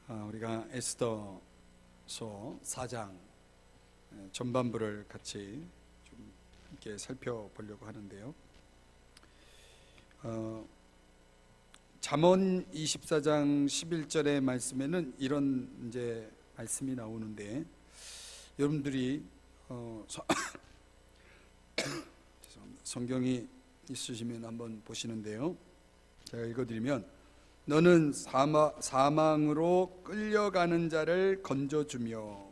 우리가 에스더서 4장 전반부를 같이 좀 함께 살펴보려고 하는데요. 잠언 24장 11절의 말씀에는 이런 이제 말씀이 나오는데, 여러분들이 성경이 있으시면 한번 보시는데요. 제가 읽어드리면, 너는 사망으로 끌려가는 자를 건져주며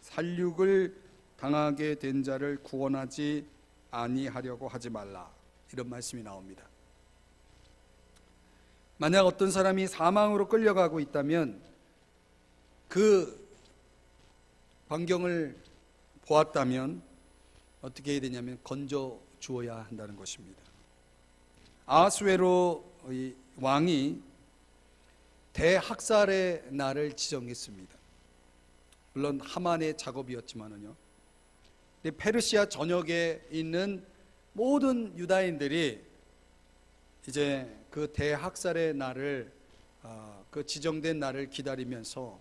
살육을 당하게 된 자를 구원하지 아니하려고 하지 말라, 이런 말씀이 나옵니다. 만약 어떤 사람이 사망으로 끌려가고 있다면 그 광경을 보았다면 어떻게 해야 되냐면 건져 주어야 한다는 것입니다. 아하수에로 왕이 대학살의 날을 지정했습니다. 물론 하만의 작업이었지만은요, 페르시아 전역에 있는 모든 유다인들이 이제 그 대학살의 날을, 그 지정된 날을 기다리면서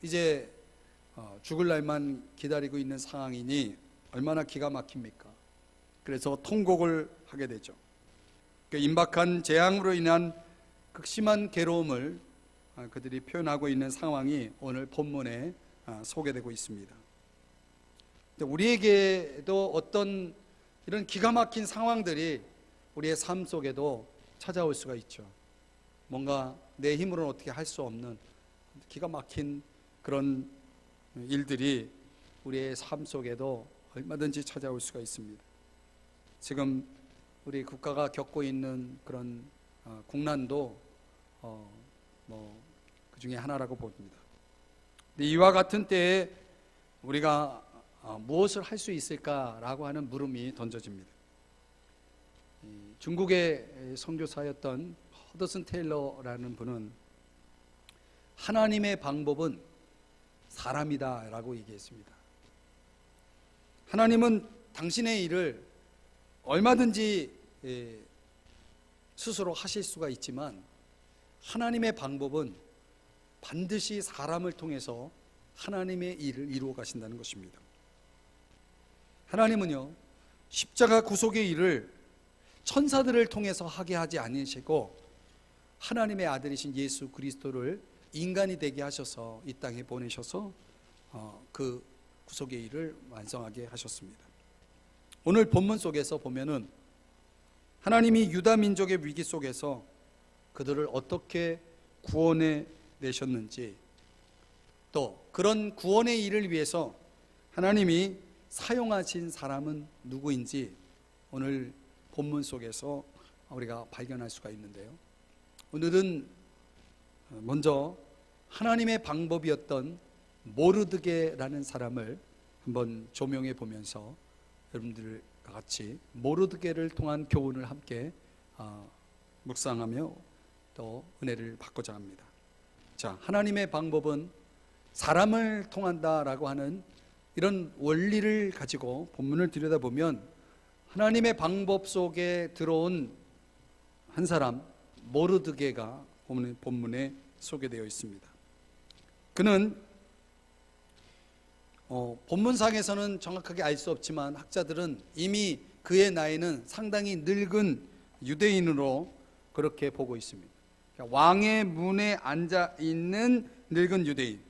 이제 죽을 날만 기다리고 있는 상황이니 얼마나 기가 막힙니까? 그래서 통곡을 하게 되죠. 그 임박한 재앙으로 인한 극심한 괴로움을 그들이 표현하고 있는 상황이 오늘 본문에 소개되고 있습니다. 우리에게도 어떤 이런 기가 막힌 상황들이 우리의 삶 속에도 찾아올 수가 있죠. 뭔가 내 힘으로는 어떻게 할 수 없는 기가 막힌 그런 일들이 우리의 삶 속에도 얼마든지 찾아올 수가 있습니다. 지금 우리 국가가 겪고 있는 그런 국난도 그 중에 하나라고 봅니다. 이와 같은 때에 우리가 무엇을 할 수 있을까라고 하는 물음이 던져집니다. 중국의 선교사였던 허더슨 테일러라는 분은 하나님의 방법은 사람이다 라고 얘기했습니다. 하나님은 당신의 일을 얼마든지 스스로 하실 수가 있지만 하나님의 방법은 반드시 사람을 통해서 하나님의 일을 이루어 가신다는 것입니다. 하나님은요, 십자가 구속의 일을 천사들을 통해서 하게 하지 않으시고 하나님의 아들이신 예수 그리스도를 인간이 되게 하셔서 이 땅에 보내셔서 그 구속의 일을 완성하게 하셨습니다. 오늘 본문 속에서 보면은 하나님이 유다 민족의 위기 속에서 그들을 어떻게 구원해 내셨는지, 또 그런 구원의 일을 위해서 하나님이 사용하신 사람은 누구인지 오늘 본문 속에서 우리가 발견할 수가 있는데요. 오늘은 먼저 하나님의 방법이었던 모르드게라는 사람을 한번 조명해 보면서 여러분들과 같이 모르드게를 통한 교훈을 함께 묵상하며 또 은혜를 받고자 합니다. 자, 하나님의 방법은 사람을 통한다라고 하는 이런 원리를 가지고 본문을 들여다보면 하나님의 방법 속에 들어온 한 사람, 모르드게가 본문에 소개되어 있습니다. 그는 본문상에서는 정확하게 알 수 없지만 학자들은 이미 그의 나이는 상당히 늙은 유대인으로 그렇게 보고 있습니다. 그러니까 왕의 문에 앉아 있는 늙은 유대인.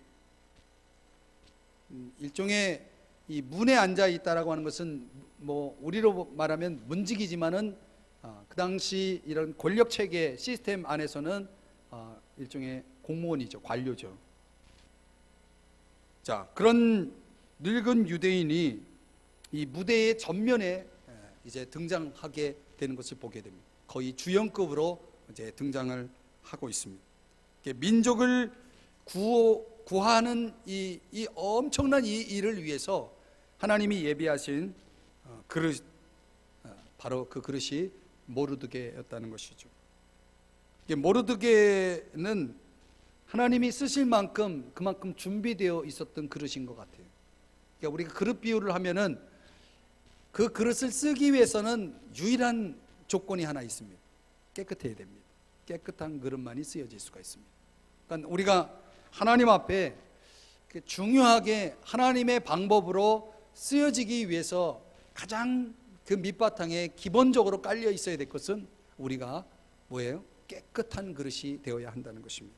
일종의 이 문에 앉아 있다라고 하는 것은 우리로 말하면 문직이지만은 그 당시 이런 권력 체계 시스템 안에서는 일종의 공무원이죠, 관료죠. 자, 그런 늙은 유대인이 이 무대의 전면에 이제 등장하게 되는 것을 보게 됩니다. 거의 주연급으로 이제 등장을 하고 있습니다. 민족을 구하는 이 엄청난 이 일을 위해서 하나님이 예비하신 그릇, 바로 그 그릇이 모르드게였다는 것이죠. 모르드게는 하나님이 쓰실 만큼 그만큼 준비되어 있었던 그릇인 것 같아요. 그러니까 우리가 그릇 비유를 하면은 그 그릇을 쓰기 위해서는 유일한 조건이 하나 있습니다. 깨끗해야 됩니다. 깨끗한 그릇만이 쓰여질 수가 있습니다. 그러니까 우리가 하나님 앞에 중요하게 하나님의 방법으로 쓰여지기 위해서 가장 그 밑바탕에 기본적으로 깔려 있어야 될 것은 우리가 뭐예요? 깨끗한 그릇이 되어야 한다는 것입니다.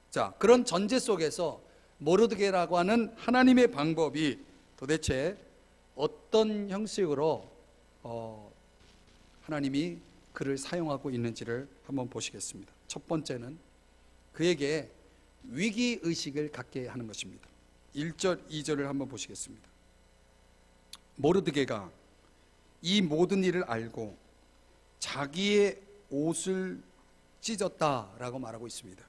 자, 그런 전제 속에서 모르드게라고 하는 하나님의 방법이 도대체 어떤 형식으로 하나님이 그를 사용하고 있는지를 한번 보시겠습니다. 첫 번째는 그에게 위기의식을 갖게 하는 것입니다. 1절, 2절을 한번 보시겠습니다. 모르드게가 이 모든 일을 알고 자기의 옷을 찢었다라고 말하고 있습니다.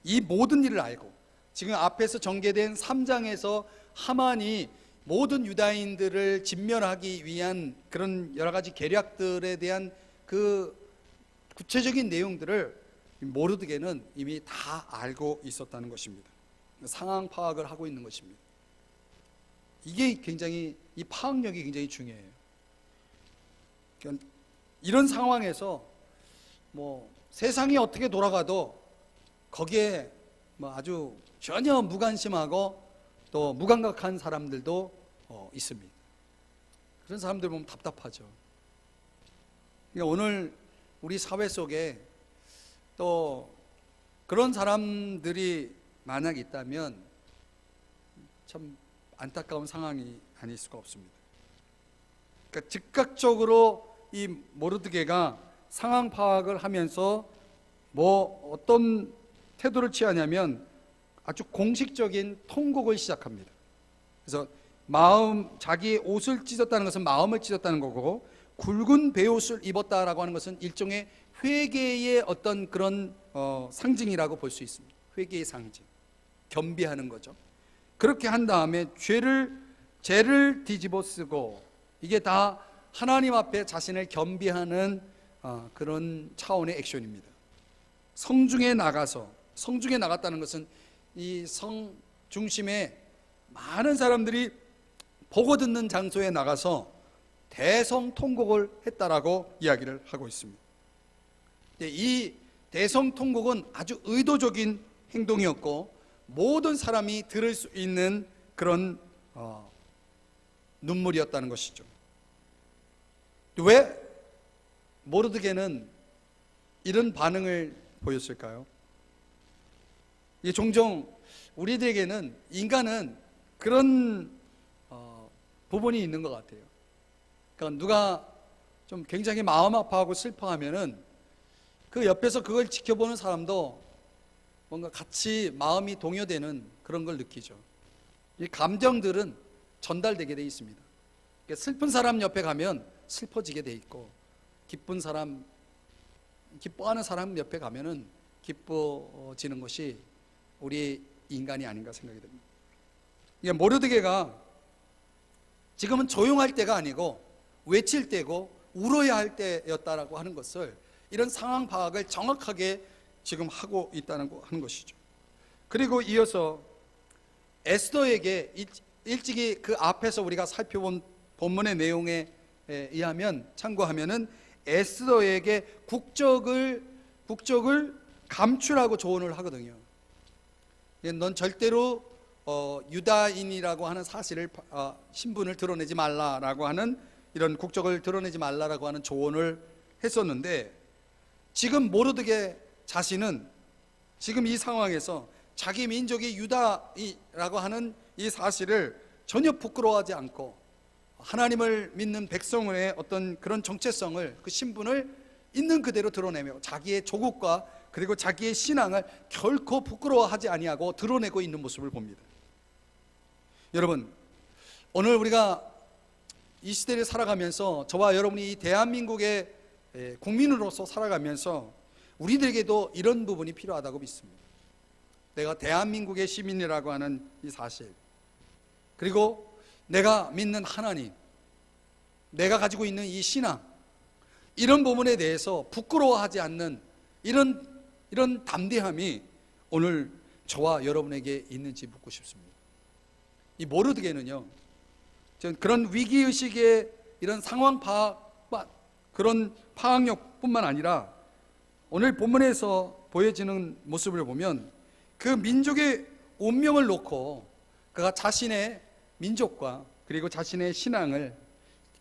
이 모든 일을 알고, 지금 앞에서 전개된 3장에서 하만이 모든 유다인들을 진멸하기 위한 그런 여러 가지 계략들에 대한 그 구체적인 내용들을 모르드게는 이미 다 알고 있었다는 것입니다. 상황 파악을 하고 있는 것입니다. 이게 굉장히, 이 파악력이 굉장히 중요해요. 그러니까 이런 상황에서 뭐 세상이 어떻게 돌아가도 거기에 뭐 아주 전혀 무관심하고 또 무감각한 사람들도 있습니다. 그런 사람들 보면 답답하죠. 그러니까 오늘 우리 사회 속에 또 그런 사람들이 만약 있다면 참 안타까운 상황이 아닐 수가 없습니다. 그러니까 즉각적으로 이 모르드게가 상황 파악을 하면서 뭐 어떤 태도를 취하냐면 아주 공식적인 통곡을 시작합니다. 그래서 자기의 옷을 찢었다는 것은 마음을 찢었다는 거고, 굵은 베옷을 입었다라고 하는 것은 일종의 회개의 어떤 그런 상징이라고 볼 수 있습니다. 회개의 상징, 겸비하는 거죠. 그렇게 한 다음에 죄를 뒤집어 쓰고, 이게 다 하나님 앞에 자신을 겸비하는 그런 차원의 액션입니다. 성중에 나갔다는 것은 이 성 중심에 많은 사람들이 보고 듣는 장소에 나가서 대성통곡을 했다라고 이야기를 하고 있습니다. 이 대성통곡은 아주 의도적인 행동이었고, 모든 사람이 들을 수 있는 그런 눈물이었다는 것이죠. 왜 모르드게는 이런 반응을 보였을까요? 종종 우리들에게는, 인간은 그런 부분이 있는 것 같아요. 그러니까 누가 좀 굉장히 마음 아파하고 슬퍼하면은 그 옆에서 그걸 지켜보는 사람도 뭔가 같이 마음이 동요되는 그런 걸 느끼죠. 이 감정들은 전달되게 돼 있습니다. 그러니까 슬픈 사람 옆에 가면 슬퍼지게 돼 있고, 기뻐하는 사람 옆에 가면은 기뻐지는 것이 우리 인간이 아닌가 생각이 됩니다. 이게 모르드게가 지금은 조용할 때가 아니고 외칠 때고 울어야 할 때였다라고 하는 것을, 이런 상황 파악을 정확하게 지금 하고 있다는 하는 것이죠. 그리고 이어서 에스더에게 일찍이 그 앞에서 우리가 살펴본 본문의 내용에 의하면, 참고하면은 에스더에게 국적을 감추라고 조언을 하거든요. 넌 절대로 유다인이라고 하는 사실을, 신분을 드러내지 말라라고 하는, 이런 국적을 드러내지 말라라고 하는 조언을 했었는데, 지금 모르드게 자신은 지금 이 상황에서 자기 민족이 유다라고 하는 이 사실을 전혀 부끄러워하지 않고, 하나님을 믿는 백성의 어떤 그런 정체성을, 그 신분을 있는 그대로 드러내며 자기의 조국과 그리고 자기의 신앙을 결코 부끄러워하지 아니하고 드러내고 있는 모습을 봅니다. 여러분, 오늘 우리가 이 시대를 살아가면서, 저와 여러분이 이 대한민국의 국민으로서 살아가면서 우리들에게도 이런 부분이 필요하다고 믿습니다. 내가 대한민국의 시민이라고 하는 이 사실, 그리고 내가 믿는 하나님, 내가 가지고 있는 이 신앙, 이런 부분에 대해서 부끄러워하지 않는 이런 담대함이 오늘 저와 여러분에게 있는지 묻고 싶습니다. 이 모르드게는요, 그런 위기의식의 이런 상황 파악, 그런 파악력뿐만 아니라 오늘 본문에서 보여지는 모습을 보면 그 민족의 운명을 놓고 그가 자신의 민족과 그리고 자신의 신앙을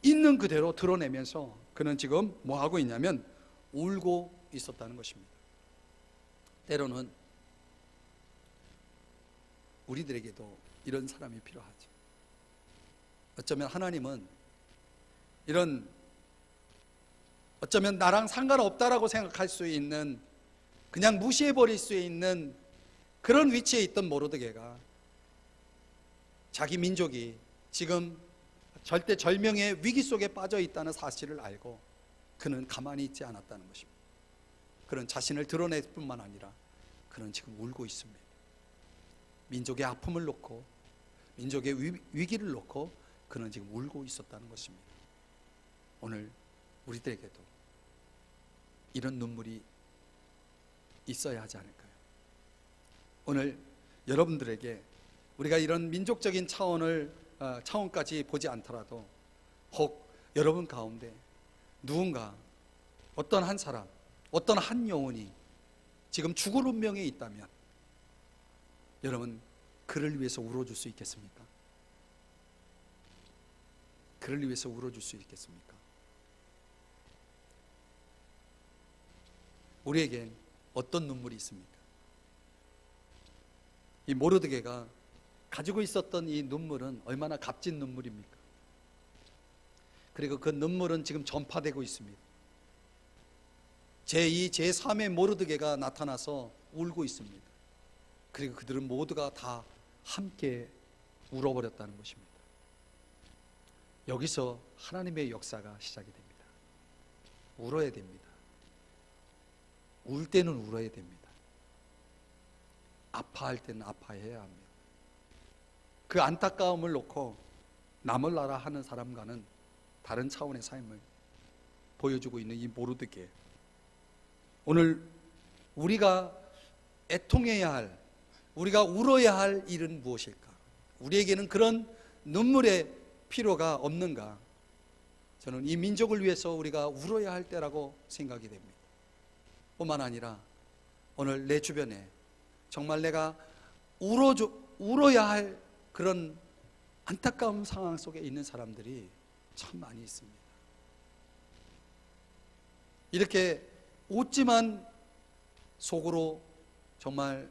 있는 그대로 드러내면서 그는 지금 뭐 하고 있냐면 울고 있었다는 것입니다. 때로는 우리들에게도 이런 사람이 필요하죠. 어쩌면 하나님은 이런 어쩌면 나랑 상관없다라고 생각할 수 있는, 그냥 무시해버릴 수 있는 그런 위치에 있던 모르드게가 자기 민족이 지금 절대절명의 위기 속에 빠져 있다는 사실을 알고 그는 가만히 있지 않았다는 것입니다. 그는 자신을 드러낼 뿐만 아니라 그는 지금 울고 있습니다. 민족의 아픔을 놓고 민족의 위기를 놓고 그는 지금 울고 있었다는 것입니다. 오늘 우리들에게도 이런 눈물이 있어야 하지 않을까요? 오늘 여러분들에게 우리가 이런 민족적인 차원까지 보지 않더라도 혹 여러분 가운데 누군가 어떤 한 사람, 어떤 한 영혼이 지금 죽을 운명에 있다면 여러분 그를 위해서 울어줄 수 있겠습니까? 그를 위해서 울어줄 수 있겠습니까? 우리에겐 어떤 눈물이 있습니까? 이 모르드게가 가지고 있었던 이 눈물은 얼마나 값진 눈물입니까? 그리고 그 눈물은 지금 전파되고 있습니다. 제2, 제3의 모르드게가 나타나서 울고 있습니다. 그리고 그들은 모두가 다 함께 울어버렸다는 것입니다. 여기서 하나님의 역사가 시작이 됩니다. 울어야 됩니다. 울 때는 울어야 됩니다. 아파할 때는 아파해야 합니다. 그 안타까움을 놓고 남을 나라 하는 사람과는 다른 차원의 삶을 보여주고 있는 이 모르드게, 오늘 우리가 애통해야 할, 우리가 울어야 할 일은 무엇일까? 우리에게는 그런 눈물의 필요가 없는가? 저는 이 민족을 위해서 우리가 울어야 할 때라고 생각이 됩니다. 뿐만 아니라 오늘 내 주변에 정말 내가 울어야 할 그런 안타까운 상황 속에 있는 사람들이 참 많이 있습니다. 이렇게 웃지만 속으로 정말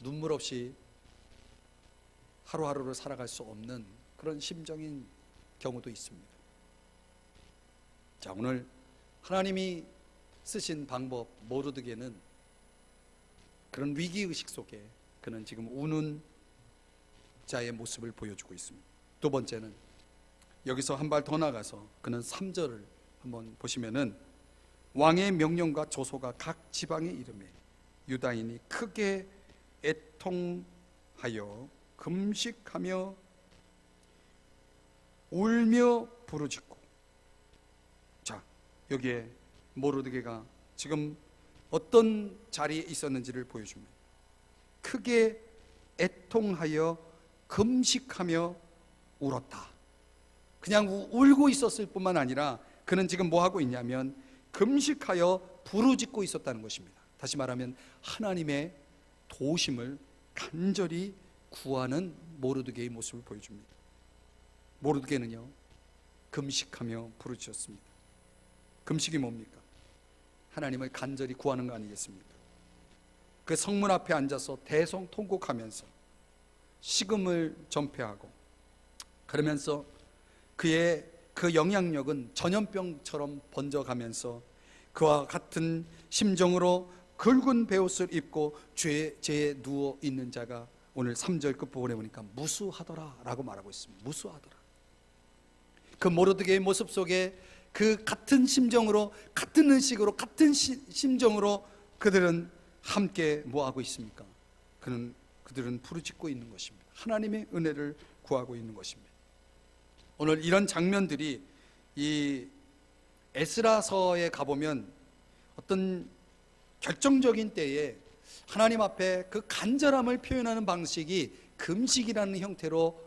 눈물 없이 하루하루를 살아갈 수 없는 그런 심정인 경우도 있습니다. 자, 오늘 하나님이 쓰신 방법, 모르드게는 그런 위기의식 속에 그는 지금 우는 자의 모습을 보여주고 있습니다. 두 번째는 여기서 한 발 더 나가서 그는 3절을 한번 보시면은 왕의 명령과 조소가 각 지방에 이르매 유다인이 크게 애통하여 금식하며 울며 부르짖고. 자, 여기에 모르드게가 지금 어떤 자리에 있었는지를 보여줍니다. 크게 애통하여 금식하며 울었다. 그냥 울고 있었을 뿐만 아니라 그는 지금 뭐 하고 있냐면 금식하여 부르짖고 있었다는 것입니다. 다시 말하면 하나님의 도우심을 간절히 구하는 모르드게의 모습을 보여줍니다. 모르드게는요, 금식하며 부르짖었습니다. 금식이 뭡니까? 하나님을 간절히 구하는 거 아니겠습니까? 그 성문 앞에 앉아서 대성통곡하면서 식음을 전폐하고, 그러면서 그의 그 영향력은 전염병처럼 번져가면서 그와 같은 심정으로 굵은 베옷을 입고 죄에 누워 있는 자가 오늘 3절 끝부분에 보니까 무수하더라 라고 말하고 있습니다. 무수하더라. 그 모르드게의 모습 속에 그 같은 심정으로, 같은 의식으로, 같은 심정으로 그들은 함께 뭐 하고 있습니까? 그들은 부르짖고 있는 것입니다. 하나님의 은혜를 구하고 있는 것입니다. 오늘 이런 장면들이 이 에스라서에 가보면 어떤 결정적인 때에 하나님 앞에 그 간절함을 표현하는 방식이 금식이라는 형태로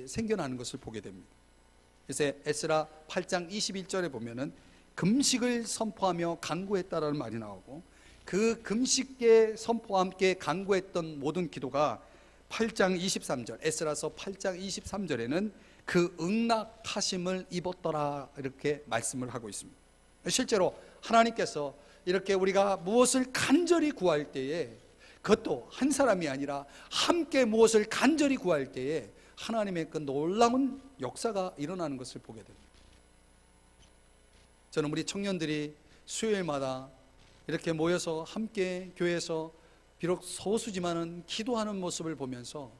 생겨나는 것을 보게 됩니다. 그래서 에스라 8장 21절에 보면은 금식을 선포하며 간구했다라는 말이 나오고, 그 금식계 선포와 함께 간구했던 모든 기도가 8장 23절, 에스라서 8장 23절에는 그 응낙하심을 입었더라 이렇게 말씀을 하고 있습니다. 실제로 하나님께서 이렇게 우리가 무엇을 간절히 구할 때에, 그것도 한 사람이 아니라 함께 무엇을 간절히 구할 때에 하나님의 그 놀라운 역사가 일어나는 것을 보게 됩니다. 저는 우리 청년들이 수요일마다 이렇게 모여서 함께 교회에서 비록 소수지만은 기도하는 모습을 보면서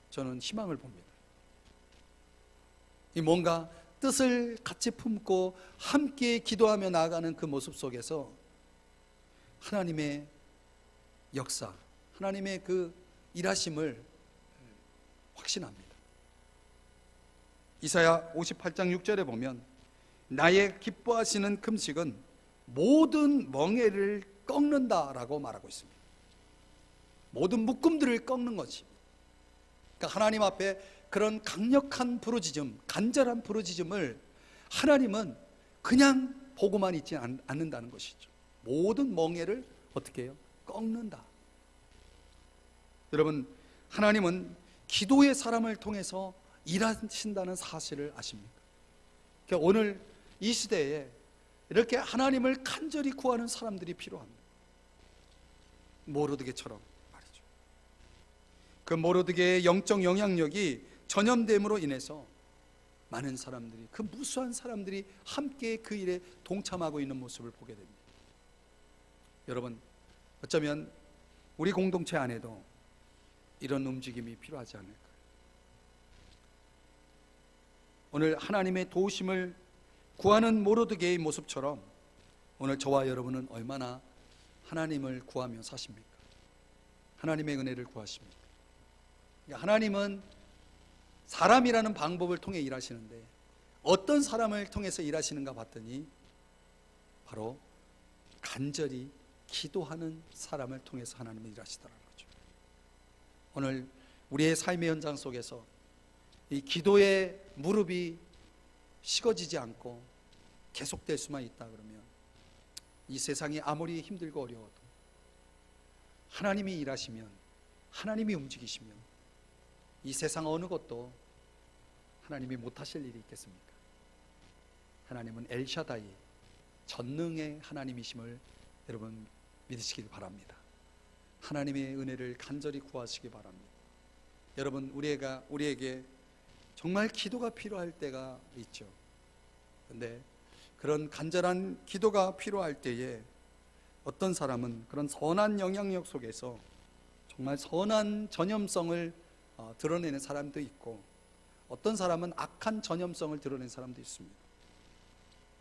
저는 희망을 봅니다. 이 뭔가 뜻을 같이 품고 함께 기도하며 나아가는 그 모습 속에서 하나님의 역사, 하나님의 그 일하심을 확신합니다. 이사야 58장 6절에 보면 나의 기뻐하시는 금식은 모든 멍에를 꺾는다라고 말하고 있습니다. 모든 묶음들을 꺾는 것입니다. 그러니까 하나님 앞에 그런 강력한 부르짖음, 간절한 부르짖음을 하나님은 그냥 보고만 있지 않는다는 것이죠. 모든 멍에를 어떻게 해요? 꺾는다. 여러분, 하나님은 기도의 사람을 통해서 일하신다는 사실을 아십니까? 그러니까 오늘 이 시대에 이렇게 하나님을 간절히 구하는 사람들이 필요합니다. 모르드게처럼 말이죠. 그 모르드게의 영적 영향력이 전염됨으로 인해서 많은 사람들이, 그 무수한 사람들이 함께 그 일에 동참하고 있는 모습을 보게 됩니다. 여러분, 어쩌면 우리 공동체 안에도 이런 움직임이 필요하지 않을까요? 오늘 하나님의 도우심을 구하는 모르드게의 모습처럼 오늘 저와 여러분은 얼마나 하나님을 구하며 사십니까? 하나님의 은혜를 구하십니까? 하나님은 사람이라는 방법을 통해 일하시는데 어떤 사람을 통해서 일하시는가 봤더니 바로 간절히 기도하는 사람을 통해서 하나님은 일하시더라는 거죠. 오늘 우리의 삶의 현장 속에서 이 기도의 무릎이 식어지지 않고 계속될 수만 있다 그러면 이 세상이 아무리 힘들고 어려워도 하나님이 일하시면, 하나님이 움직이시면 이 세상 어느 것도 하나님이 못하실 일이 있겠습니까? 하나님은 엘샤다이, 전능의 하나님이심을 여러분 믿으시길 바랍니다. 하나님의 은혜를 간절히 구하시기 바랍니다. 여러분, 우리에게 정말 기도가 필요할 때가 있죠. 그런데 그런 간절한 기도가 필요할 때에 어떤 사람은 그런 선한 영향력 속에서 정말 선한 전염성을 드러내는 사람도 있고, 어떤 사람은 악한 전염성을 드러내는 사람도 있습니다.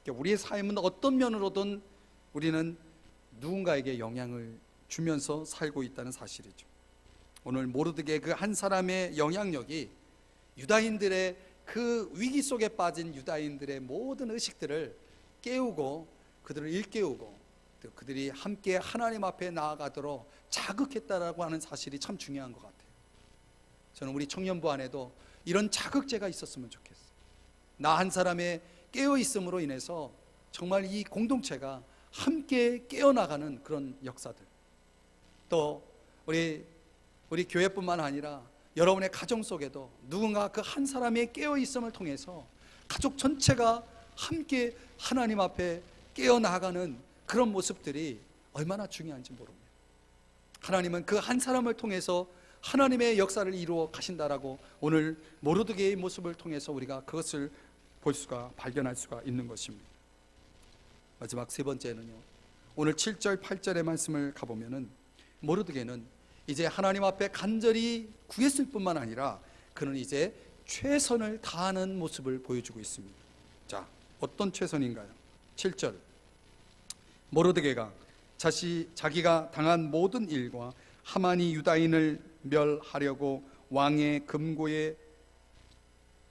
그러니까 우리의 삶은 어떤 면으로든 우리는 누군가에게 영향을 주면서 살고 있다는 사실이죠. 오늘 모르드게 그 한 사람의 영향력이 유다인들의 그 위기 속에 빠진 유다인들의 모든 의식들을 깨우고 그들을 일깨우고 또 그들이 함께 하나님 앞에 나아가도록 자극했다라고 하는 사실이 참 중요한 것 같아요. 저는 우리 청년부 안에도 이런 자극제가 있었으면 좋겠어요. 나 한 사람의 깨어있음으로 인해서 정말 이 공동체가 함께 깨어나가는 그런 역사들, 또 우리 교회뿐만 아니라 여러분의 가정 속에도 누군가 그 한 사람의 깨어있음을 통해서 가족 전체가 함께 하나님 앞에 깨어나가는 그런 모습들이 얼마나 중요한지 모릅니다. 하나님은 그 한 사람을 통해서 하나님의 역사를 이루어 가신다라고 오늘 모르드게의 모습을 통해서 우리가 그것을 발견할 수가 있는 것입니다. 마지막 세 번째는요, 오늘 7절 8절의 말씀을 가보면은 모르드게는 이제 하나님 앞에 간절히 구했을 뿐만 아니라 그는 이제 최선을 다하는 모습을 보여주고 있습니다. 자, 어떤 최선인가요? 7절, 모르드게가 자기가 당한 모든 일과 하만이 유다인을 멸하려고 왕의 금고에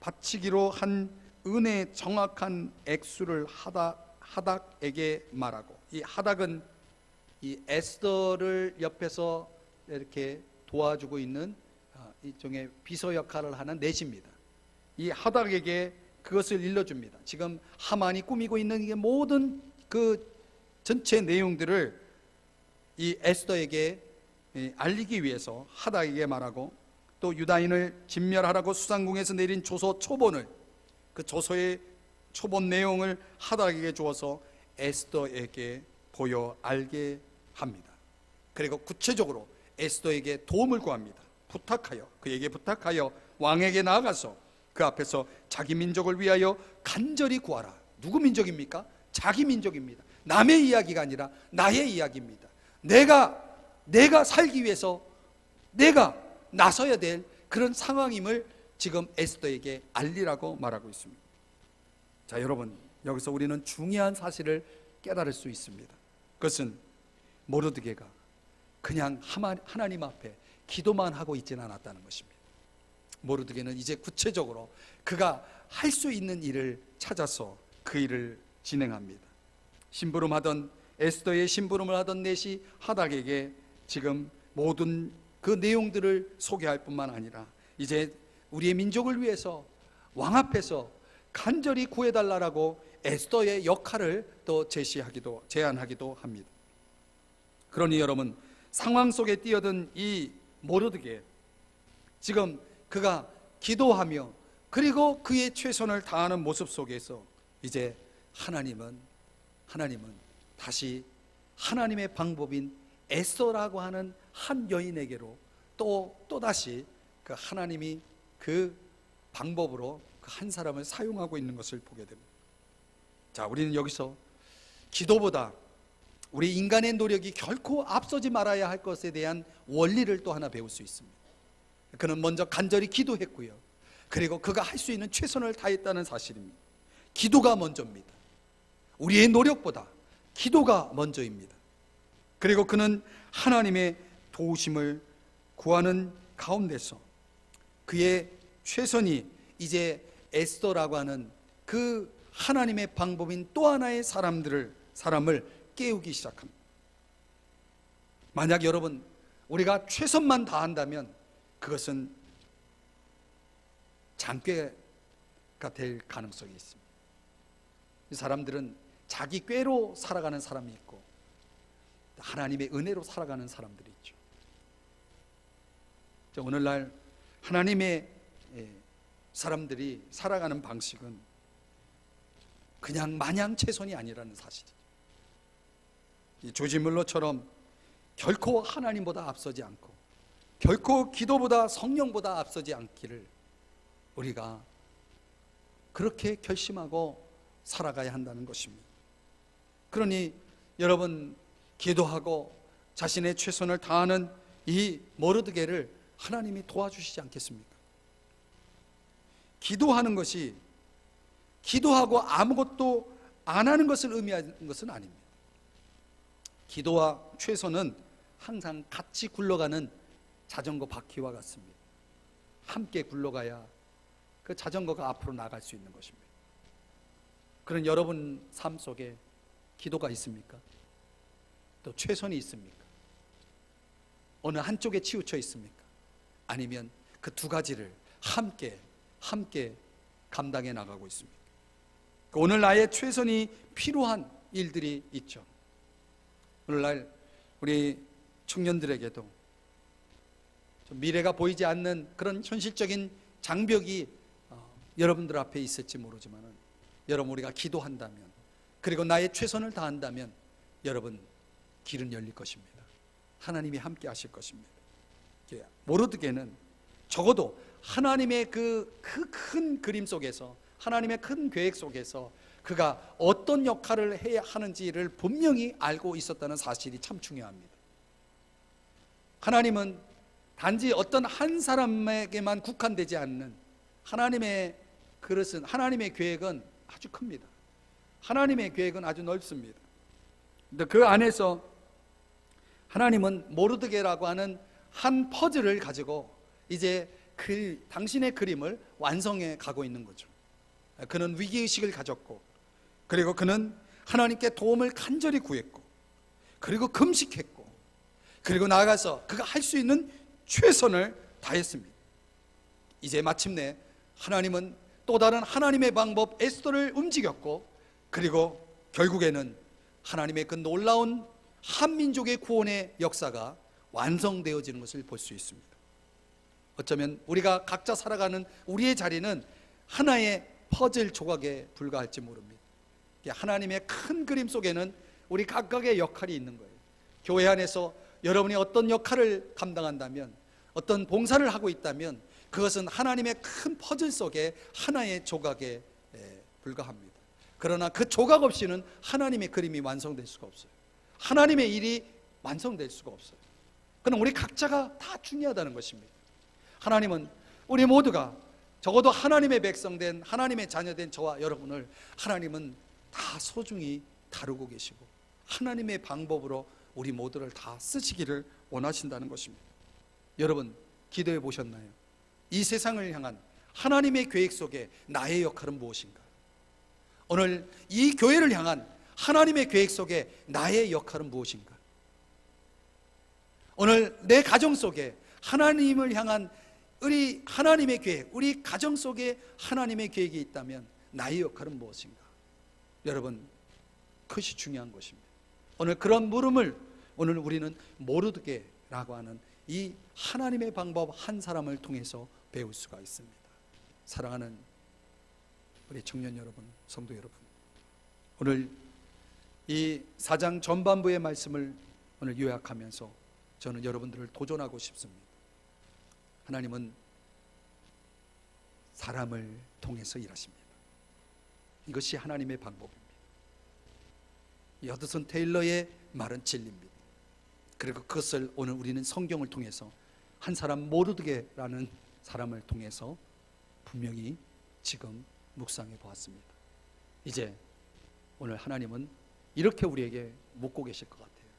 바치기로 한 은혜의 정확한 액수를 하닥에게 말하고, 이 하닥은 이 에스더를 옆에서 이렇게 도와주고 있는 일종의 비서 역할을 하는 내시입니다. 이 하닥에게 그것을 일러줍니다. 지금 하만이 꾸미고 있는 이 모든 그 전체 내용들을 이 에스더에게 알리기 위해서 하닥에게 말하고, 또 유다인을 진멸하라고 수상궁에서 내린 조서 초본을, 그 조서의 초본 내용을 하닥에게 주어서 에스더에게 보여 알게 합니다. 그리고 구체적으로 에스더에게 도움을 구합니다. 그에게 부탁하여 왕에게 나아가서 그 앞에서 자기 민족을 위하여 간절히 구하라. 누구 민족입니까? 자기 민족입니다. 남의 이야기가 아니라 나의 이야기입니다. 내가 살기 위해서 내가 나서야 될 그런 상황임을 지금 에스더에게 알리라고 말하고 있습니다. 자, 여러분, 여기서 우리는 중요한 사실을 깨달을 수 있습니다. 그것은 모르드게가 그냥 하나님 앞에 기도만 하고 있지는 않았다는 것입니다. 모르드게는 이제 구체적으로 그가 할 수 있는 일을 찾아서 그 일을 진행합니다. 에스더의 심부름을 하던 넷이 하닥에게 지금 모든 그 내용들을 소개할 뿐만 아니라 이제 우리의 민족을 위해서 왕 앞에서 간절히 구해달라고 에스더의 역할을 또 제안하기도 합니다. 그러니 여러분, 상황 속에 뛰어든 이 모르드게, 지금 그가 기도하며 그리고 그의 최선을 다하는 모습 속에서 이제 하나님은 다시 하나님의 방법인 에스더라고 하는 한 여인에게로 또다시 그 하나님이 그 방법으로 그 한 사람을 사용하고 있는 것을 보게 됩니다. 자, 우리는 여기서 기도보다 우리 인간의 노력이 결코 앞서지 말아야 할 것에 대한 원리를 또 하나 배울 수 있습니다. 그는 먼저 간절히 기도했고요, 그리고 그가 할 수 있는 최선을 다했다는 사실입니다. 기도가 먼저입니다. 우리의 노력보다 기도가 먼저입니다. 그리고 그는 하나님의 도우심을 구하는 가운데서 그의 최선이 이제 에스더라고 하는 그 하나님의 방법인 또 하나의 사람을 깨우기 시작합니다. 만약 여러분, 우리가 최선만 다한다면 그것은 장꾀가 될 가능성이 있습니다. 이 사람들은 자기 꾀로 살아가는 사람이 있고 하나님의 은혜로 살아가는 사람들이 있죠. 오늘날 하나님의 사람들이 살아가는 방식은 그냥 마냥 최선이 아니라는 사실이죠. 이 조지 물러처럼 결코 하나님보다 앞서지 않고 결코 기도보다 성령보다 앞서지 않기를 우리가 그렇게 결심하고 살아가야 한다는 것입니다. 그러니 여러분, 기도하고 자신의 최선을 다하는 이 모르드게를 하나님이 도와주시지 않겠습니까? 기도하는 것이 기도하고 아무것도 안 하는 것을 의미하는 것은 아닙니다. 기도와 최선은 항상 같이 굴러가는 자전거 바퀴와 같습니다. 함께 굴러가야 그 자전거가 앞으로 나갈 수 있는 것입니다. 그런 여러분 삶 속에 기도가 있습니까? 또 최선이 있습니까? 어느 한쪽에 치우쳐 있습니까? 아니면 그 두 가지를 함께 감당해 나가고 있습니까? 오늘 나의 최선이 필요한 일들이 있죠. 오늘날 우리 청년들에게도 미래가 보이지 않는 그런 현실적인 장벽이 여러분들 앞에 있을지 모르지만 여러분, 우리가 기도한다면 그리고 나의 최선을 다한다면 여러분, 길은 열릴 것입니다. 하나님이 함께 하실 것입니다. 모르드게는 적어도 하나님의 그 큰 그림 속에서, 하나님의 큰 계획 속에서 그가 어떤 역할을 해야 하는지를 분명히 알고 있었다는 사실이 참 중요합니다. 하나님은 단지 어떤 한 사람에게만 국한되지 않는 하나님의 그릇은, 하나님의 계획은 아주 큽니다. 하나님의 계획은 아주 넓습니다. 근데 그 안에서 하나님은 모르드게라고 하는 한 퍼즐을 가지고 이제 당신의 그림을 완성해 가고 있는 거죠. 그는 위기의식을 가졌고, 그리고 그는 하나님께 도움을 간절히 구했고, 그리고 금식했고, 그리고 나아가서 그가 할 수 있는 최선을 다했습니다. 이제 마침내 하나님은 또 다른 하나님의 방법 에스더를 움직였고, 그리고 결국에는 하나님의 그 놀라운 한민족의 구원의 역사가 완성되어지는 것을 볼 수 있습니다. 어쩌면 우리가 각자 살아가는 우리의 자리는 하나의 퍼즐 조각에 불과할지 모릅니다. 하나님의 큰 그림 속에는 우리 각각의 역할이 있는 거예요. 교회 안에서 여러분이 어떤 역할을 감당한다면, 어떤 봉사를 하고 있다면 그것은 하나님의 큰 퍼즐 속에 하나의 조각에 불과합니다. 그러나 그 조각 없이는 하나님의 그림이 완성될 수가 없어요. 하나님의 일이 완성될 수가 없어요. 그럼 우리 각자가 다 중요하다는 것입니다. 하나님은 우리 모두가, 적어도 하나님의 백성된, 하나님의 자녀된 저와 여러분을 하나님은 다 소중히 다루고 계시고 하나님의 방법으로 우리 모두를 다 쓰시기를 원하신다는 것입니다. 여러분, 기도해 보셨나요? 이 세상을 향한 하나님의 계획 속에 나의 역할은 무엇인가? 오늘 이 교회를 향한 하나님의 계획 속에 나의 역할은 무엇인가? 오늘 내 가정 속에 하나님을 향한 우리 하나님의 계획, 우리 가정 속에 하나님의 계획이 있다면 나의 역할은 무엇인가? 여러분, 그것이 중요한 것입니다. 오늘 그런 물음을 오늘 우리는 모르드게라고 하는 이 하나님의 방법 한 사람을 통해서 배울 수가 있습니다. 사랑하는 우리 청년 여러분, 성도 여러분, 오늘 이 4장 전반부의 말씀을 오늘 요약하면서 저는 여러분들을 도전하고 싶습니다. 하나님은 사람을 통해서 일하십니다. 이것이 하나님의 방법입니다. 허드슨 테일러의 말은 진리입니다. 그리고 그것을 오늘 우리는 성경을 통해서 한 사람 모르드게라는 사람을 통해서 분명히 지금 묵상해 보았습니다. 이제 오늘 하나님은 이렇게 우리에게 묻고 계실 것 같아요.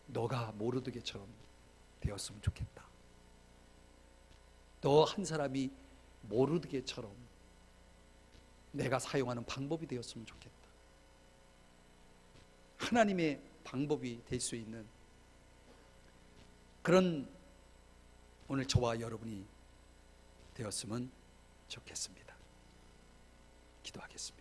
너가 모르드게처럼 되었으면 좋겠다. 너 한 사람이 모르드게처럼 내가 사용하는 방법이 되었으면 좋겠다. 하나님의 방법이 될 수 있는 그런 오늘 저와 여러분이 되었으면 좋겠습니다. 기도하겠습니다.